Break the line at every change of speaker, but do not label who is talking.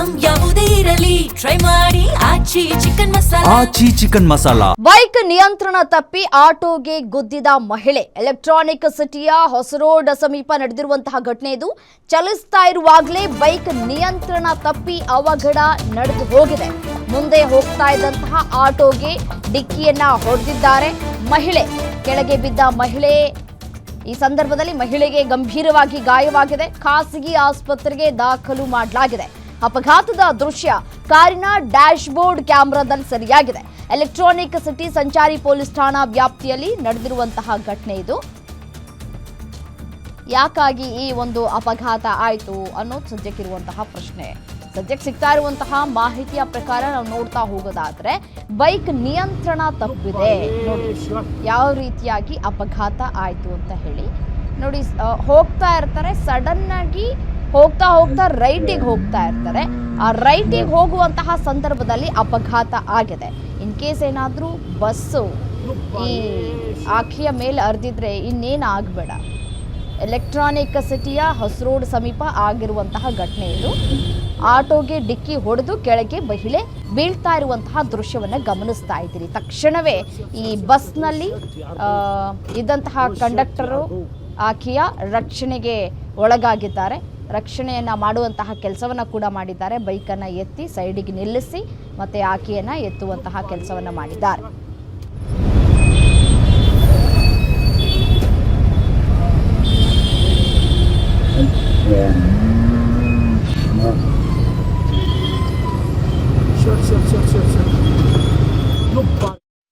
Item ಯಾವುದೇ ಇರಲಿ try ಮಾಡಿ ಆಚಿ ಚಿಕನ್ ಮಸಾಲಾ.
ಬೈಕ್ ನಿಯಂತ್ರಣ ತಪ್ಪಿ ಆಟೋಗೆ ಗುದ್ದಿದ ಮಹಿಳೆ. ಎಲೆಕ್ಟ್ರಾನಿಕ್ ಸಿಟಿಯ ಹೊಸರೋಡ್ ಸಮೀಪ ನಡೆದಿರುವಂತಹ ಘಟನೆ ಇದು. ಚಲಿಸ್ತಾ ಇರುವಾಗಲೇ ಬೈಕ್ ನಿಯಂತ್ರಣ ತಪ್ಪಿ ಅವಘಡ ನಡೆದು ಹೋಗಿದೆ. ಮುಂದೆ ಹೋಗ್ತಾ ಇದ್ದಂತಹ ಆಟೋಗೆ ಡಿಕ್ಕಿಯನ್ನ ಹೊಡೆದಿದ್ದಾರೆ ಮಹಿಳೆ. ಕೆಳಗೆ ಬಿದ್ದ ಮಹಿಳೆ. ಈ ಸಂದರ್ಭದಲ್ಲಿ ಮಹಿಳೆಗೆ ಗಂಭೀರವಾಗಿ ಗಾಯವಾಗಿದೆ. ಖಾಸಗಿ ಆಸ್ಪತ್ರೆಗೆ ದಾಖಲು ಮಾಡಲಾಗಿದೆ. ಅಪಘಾತದ ದೃಶ್ಯ ಕಾರಿನ ಡ್ಯಾಶ್ ಬೋರ್ಡ್ ಕ್ಯಾಮೆರಾದಲ್ಲಿ ಸೆರೆಯಾಗಿದೆ. ಎಲೆಕ್ಟ್ರಾನಿಕ್ ಸಿಟಿ ಸಂಚಾರಿ ಪೊಲೀಸ್ ಠಾಣಾ ವ್ಯಾಪ್ತಿಯಲ್ಲಿ ನಡೆದಿರುವಂತಹ ಘಟನೆ ಇದು. ಯಾಕಾಗಿ ಈ ಒಂದು ಅಪಘಾತ ಆಯಿತು ಅನ್ನೋದು ಸದ್ಯಕ್ಕಿರುವಂತಹ ಪ್ರಶ್ನೆ. ಸದ್ಯಕ್ಕೆ ಸಿಗ್ತಾ ಇರುವಂತಹ ಮಾಹಿತಿಯ ಪ್ರಕಾರ ನಾವು ನೋಡ್ತಾ ಹೋಗೋದಾದ್ರೆ ಬೈಕ್ ನಿಯಂತ್ರಣ ತಪ್ಪಿದೆ. ನೋಡಿ ಯಾವ ರೀತಿಯಾಗಿ ಅಪಘಾತ ಆಯಿತು ಅಂತ ಹೇಳಿ. ನೋಡಿ ಹೋಗ್ತಾ ಇರ್ತಾರೆ, ಸಡನ್ ಆಗಿ ಹೋಗ್ತಾ ರೈಟಿಗೆ ಹೋಗ್ತಾ ಇರ್ತಾರೆ. ಆ ರೈಟಿಗೆ ಹೋಗುವಂತಹ ಸಂದರ್ಭದಲ್ಲಿ ಅಪಘಾತ ಆಗಿದೆ. ಇನ್ ಕೇಸ್ ಏನಾದರೂ ಬಸ್ಸು ಈ ಆಖಿಯ ಮೇಲೆ ಅರ್ದಿದ್ರೆ ಇನ್ನೇನು ಆಗಬೇಡ. ಎಲೆಕ್ಟ್ರಾನಿಕ್ ಸಿಟಿಯ ಹೊಸರೋಡ್ ಸಮೀಪ ಆಗಿರುವಂತಹ ಘಟನೆ ಇದು. ಆಟೋಗೆ ಡಿಕ್ಕಿ ಹೊಡೆದು ಕೆಳಗೆ ಮಹಿಳೆ ಬೀಳ್ತಾ ಇರುವಂತಹ ದೃಶ್ಯವನ್ನು ಗಮನಿಸ್ತಾ ಇದ್ದೀರಿ. ತಕ್ಷಣವೇ ಈ ಬಸ್ನಲ್ಲಿ ಇದ್ದಂತಹ ಕಂಡಕ್ಟರು ಆಕೆಯ ರಕ್ಷಣೆಗೆ ಒಳಗಾಗಿದ್ದಾರೆ. ರಕ್ಷಣೆಯನ್ನು ಮಾಡುವಂತಹ ಕೆಲಸವನ್ನು ಕೂಡ ಮಾಡಿದ್ದಾರೆ. ಬೈಕನ್ನು ಎತ್ತಿ ಸೈಡಿಗೆ ನಿಲ್ಲಿಸಿ ಮತ್ತೆ ಆಕೆಯನ್ನು ಎತ್ತುವಂತಹ ಕೆಲಸವನ್ನು ಮಾಡಿದ್ದಾರೆ.